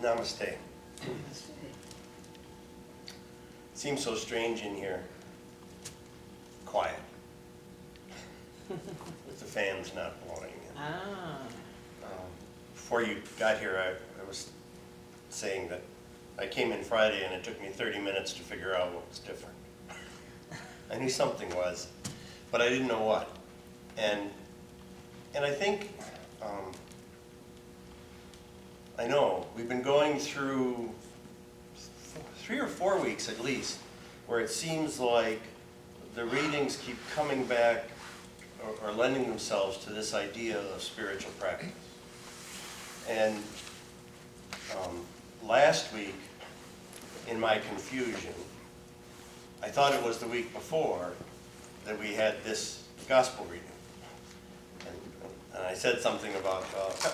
Namaste. Seems so strange in here. Quiet. With the fans not blowing. Before you got here, I was saying that I came in Friday and it took me 30 minutes to figure out what was different. I knew something was, but I didn't know what. And I think, I know, we've been going through 3 or 4 weeks at least, where it seems like the readings keep coming back or lending themselves to this idea of spiritual practice. And last week, in my confusion, I thought it was the week before that we had this gospel reading. And I said something about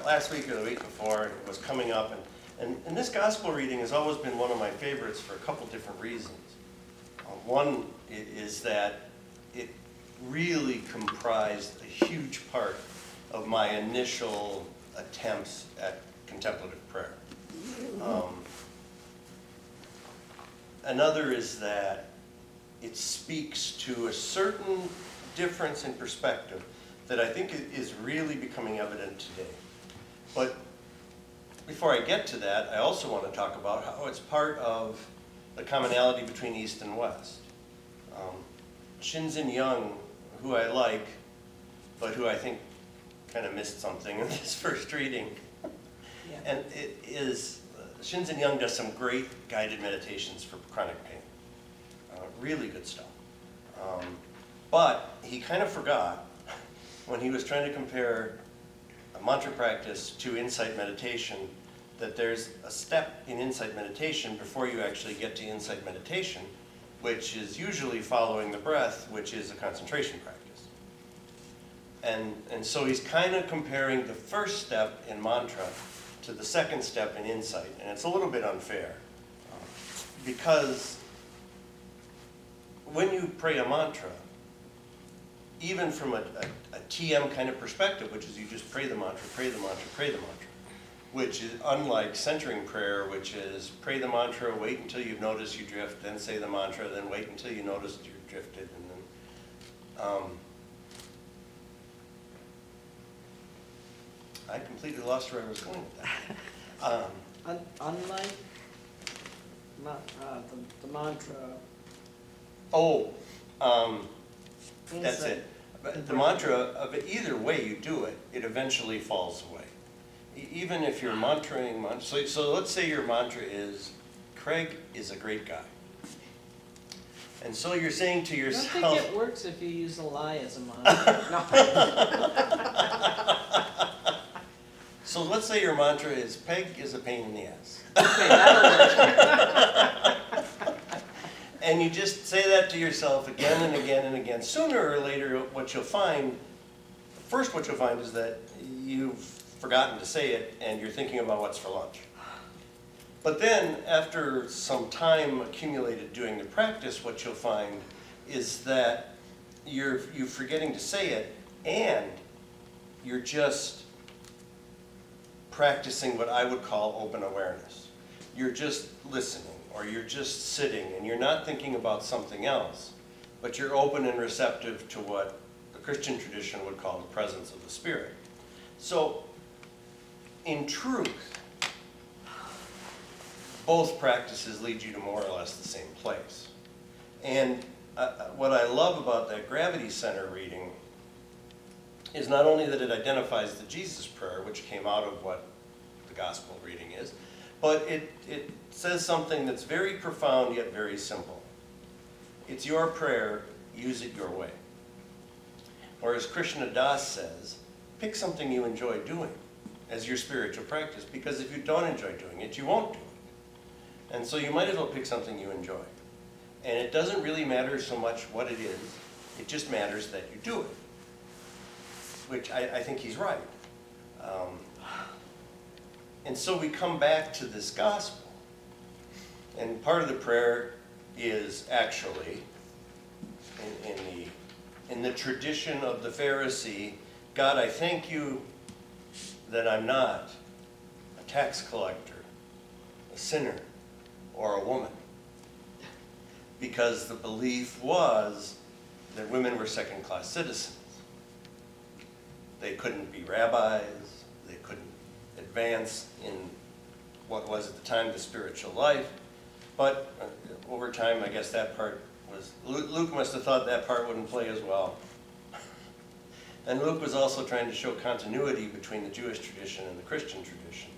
last week or the week before, it was coming up. And this gospel reading has always been one of my favorites for a couple different reasons. One is that it really comprised a huge part of my initial attempts at contemplative prayer. Another is that it speaks to a certain difference in perspective that I think is really becoming evident today. But before I get to that, I also want to talk about how it's part of the commonality between East and West. Shinzen, who I like, but who I think kind of missed something in this first reading. Yeah. And it is, Shinzen does some great guided meditations for chronic pain. Really good stuff. But he kind of forgot when he was trying to compare a mantra practice to insight meditation that there's a step in insight meditation before you actually get to insight meditation, which is usually following the breath, which is a concentration practice. And so he's kind of comparing the first step in mantra to the second step in insight. And it's a little bit unfair because when you pray a mantra, even from a TM kind of perspective, which is you just pray the mantra, pray the mantra, pray the mantra, which is unlike centering prayer, which is pray the mantra, wait until you notice you drift, then say the mantra, then wait until you notice you've drifted, and then I completely lost where I was going with that. Unlike the mantra. That's it. But the mantra of it, either way you do it, it eventually falls away. Even if you're mantraing, so let's say your mantra is, Craig is a great guy. And so you're saying to yourself... I don't think it works if you use a lie as a mantra. So let's say your mantra is, Peg is a pain in the ass. Okay, that'll work. And you just say that to yourself again and again and again. Sooner or later, what you'll find is that you've forgotten to say it and you're thinking about what's for lunch. But then, after some time accumulated doing the practice, what you'll find is that you're forgetting to say it and you're just practicing what I would call open awareness. You're just listening. Or you're just sitting and you're not thinking about something else, but you're open and receptive to what the Christian tradition would call the presence of the Spirit. So, in truth, both practices lead you to more or less the same place. And what I love about that Gravity Center reading is not only that it identifies the Jesus prayer, which came out of what the gospel reading is, but it says something that's very profound yet very simple. It's your prayer, use it your way. Or as Krishna Das says, pick something you enjoy doing as your spiritual practice, because if you don't enjoy doing it, you won't do it. And so you might as well pick something you enjoy. And it doesn't really matter so much what it is, it just matters that you do it. Which I think he's right. And so we come back to this gospel. And part of the prayer is actually, in the tradition of the Pharisee, God, I thank you that I'm not a tax collector a sinner, or a woman. Because the belief was that women were second-class citizens. They couldn't be rabbis, they couldn't advance in what was at the time the spiritual life. But over time, I guess that part was, Luke must have thought that part wouldn't play as well. And Luke was also trying to show continuity between the Jewish tradition and the Christian tradition.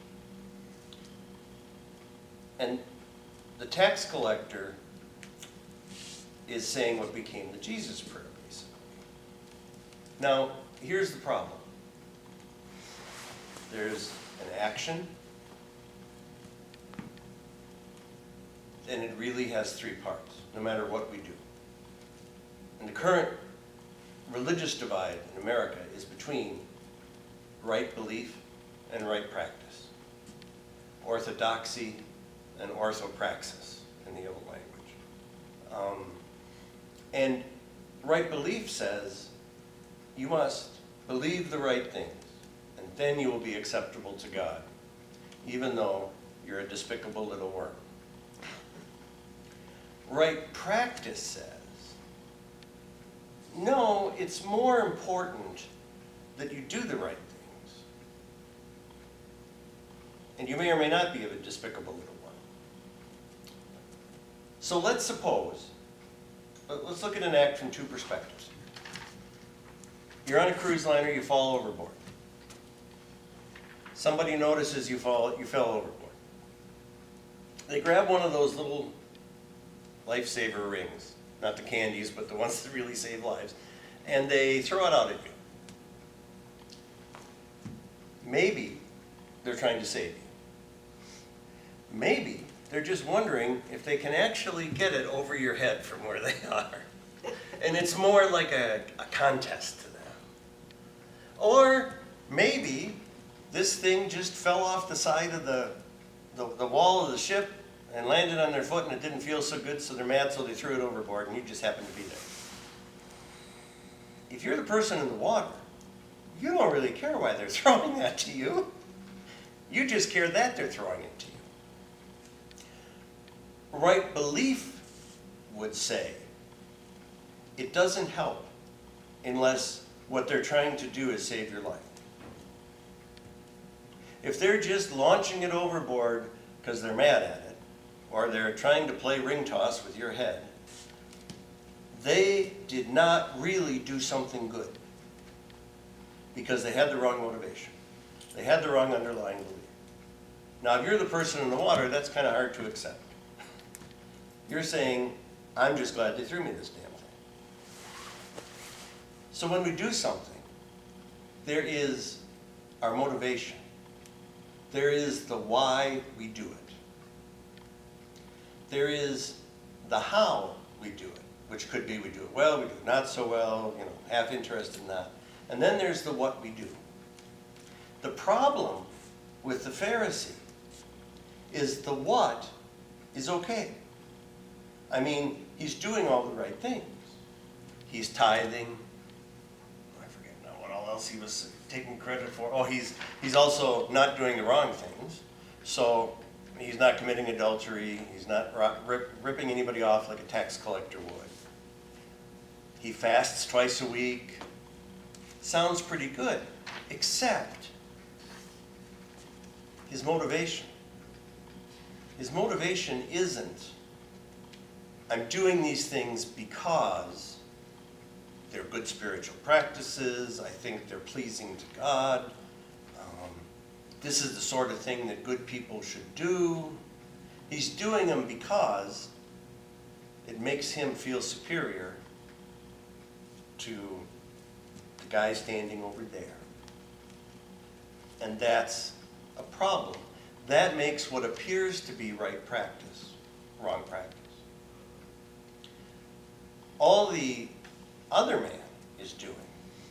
And the tax collector is saying what became the Jesus prayer, basically. Now, here's the problem. There's an action, and it really has three parts, no matter what we do. And the current religious divide in America is between right belief and right practice, orthodoxy and orthopraxis in the old language. And right belief says you must believe the right things, and then you will be acceptable to God, even though you're a despicable little worm. Right practice says, no, it's more important that you do the right things. And you may or may not be a despicable little one. So let's suppose, let's look at an act from two perspectives. You're on a cruise liner, you fall overboard. Somebody notices you fell overboard. They grab one of those little lifesaver rings, not the candies, but the ones that really save lives, and they throw it out at you. Maybe they're trying to save you. Maybe they're just wondering if they can actually get it over your head from where they are. And it's more like a contest to them. Or maybe this thing just fell off the side of the wall of the ship and landed on their foot, and it didn't feel so good, so they're mad, so they threw it overboard, and you just happened to be there. If you're the person in the water, you don't really care why they're throwing that to you. You just care that they're throwing it to you. Right belief would say it doesn't help unless what they're trying to do is save your life. If they're just launching it overboard because they're mad at it, or they're trying to play ring toss with your head, they did not really do something good because they had the wrong motivation. They had the wrong underlying belief. Now, if you're the person in the water, that's kind of hard to accept. You're saying, I'm just glad they threw me this damn thing. So when we do something, there is our motivation. There is the why we do it. There is the how we do it, which could be we do it well, we do it not so well, half interested, not. And then there's the what we do. The problem with the Pharisee is the what is okay. I mean, he's doing all the right things. He's tithing. I forget now what all else he was taking credit for. Oh, he's also not doing the wrong things. So he's not committing adultery. He's not ripping anybody off like a tax collector would. He fasts twice a week. Sounds pretty good, except his motivation. His motivation isn't, I'm doing these things because they're good spiritual practices, I think they're pleasing to God, this is the sort of thing that good people should do. He's doing them because it makes him feel superior to the guy standing over there. And that's a problem. That makes what appears to be right practice, wrong practice. All the other man is doing,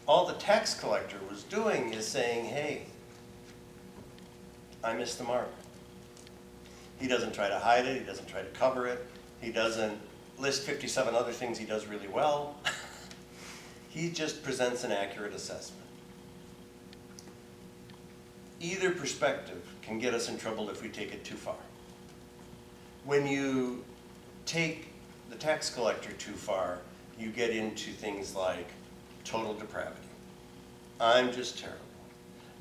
all the tax collector was doing is saying, hey, I missed the mark. He doesn't try to hide it, he doesn't try to cover it, he doesn't list 57 other things he does really well. He just presents an accurate assessment. Either perspective can get us in trouble if we take it too far. When you take the tax collector too far, you get into things like total depravity. I'm just terrible.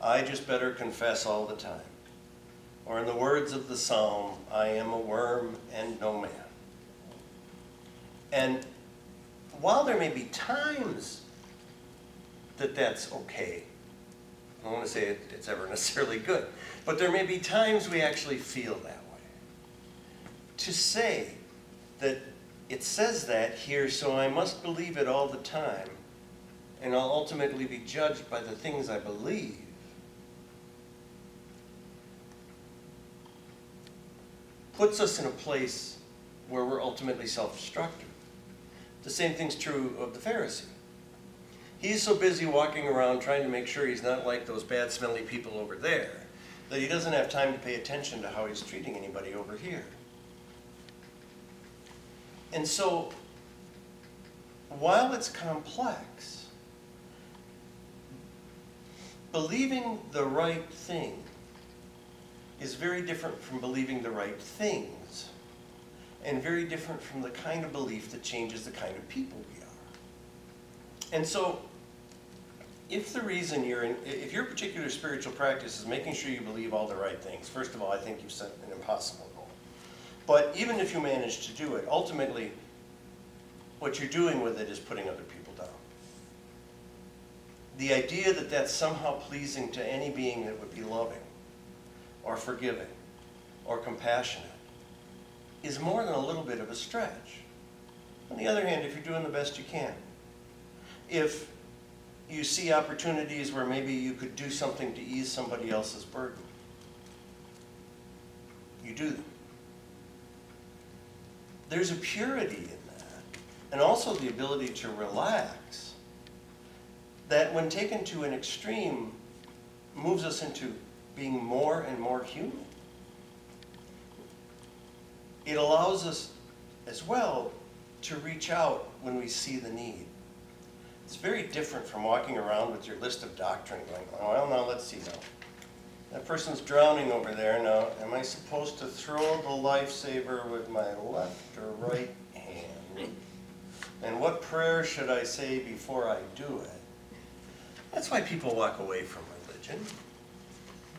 I just better confess all the time. Or in the words of the psalm, I am a worm and no man. And while there may be times that that's okay, I don't want to say it's ever necessarily good, but there may be times we actually feel that way. To say that it says that here, so I must believe it all the time, and I'll ultimately be judged by the things I believe, puts us in a place where we're ultimately self-destructive. The same thing's true of the Pharisee. He's so busy walking around trying to make sure he's not like those bad, smelly people over there that he doesn't have time to pay attention to how he's treating anybody over here. And so, while it's complex, believing the right thing is very different from believing the right things, and very different from the kind of belief that changes the kind of people we are. And so, if the reason if your particular spiritual practice is making sure you believe all the right things, first of all, I think you've set an impossible goal. But even if you manage to do it, ultimately, what you're doing with it is putting other people down. The idea that that's somehow pleasing to any being that would be loving, or forgiving, or compassionate, is more than a little bit of a stretch. On the other hand, if you're doing the best you can, if you see opportunities where maybe you could do something to ease somebody else's burden, you do them. There's a purity in that, and also the ability to relax, that when taken to an extreme, moves us into being more and more human. It allows us as well to reach out when we see the need. It's very different from walking around with your list of doctrine going, oh, well, now let's see now. That person's drowning over there. Now, am I supposed to throw the lifesaver with my left or right hand? And what prayer should I say before I do it? That's why people walk away from religion.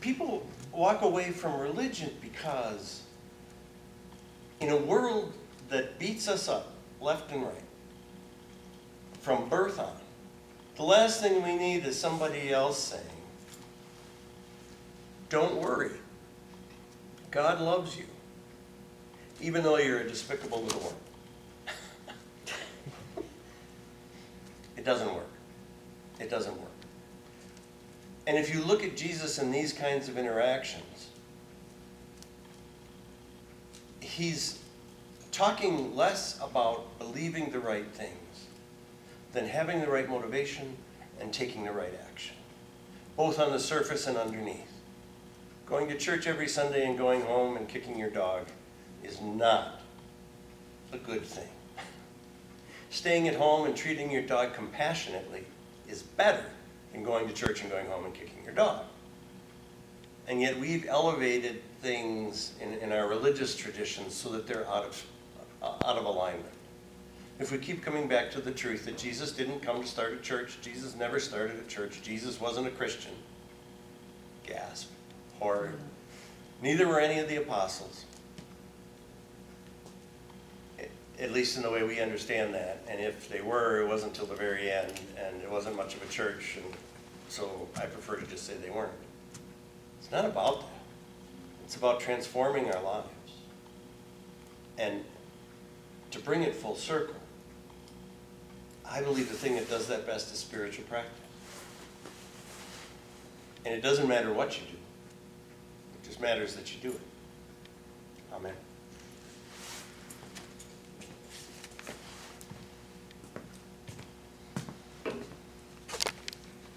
People walk away from religion because in a world that beats us up left and right, from birth on, the last thing we need is somebody else saying, don't worry, God loves you, even though you're a despicable little worm. It doesn't work. It doesn't work. And if you look at Jesus in these kinds of interactions, he's talking less about believing the right things than having the right motivation and taking the right action, both on the surface and underneath. Going to church every Sunday and going home and kicking your dog is not a good thing. Staying at home and treating your dog compassionately is better than going to church and going home and kicking your dog. And yet we've elevated things in our religious traditions so that they're out of alignment. If we keep coming back to the truth that Jesus didn't come to start a church, Jesus never started a church, Jesus wasn't a Christian, gasp, horror. Neither were any of the apostles, at least in the way we understand that. And if they were, it wasn't until the very end, and it wasn't much of a church, and so I prefer to just say they weren't. It's not about that. It's about transforming our lives. And to bring it full circle, I believe the thing that does that best is spiritual practice. And it doesn't matter what you do. It just matters that you do it. Amen.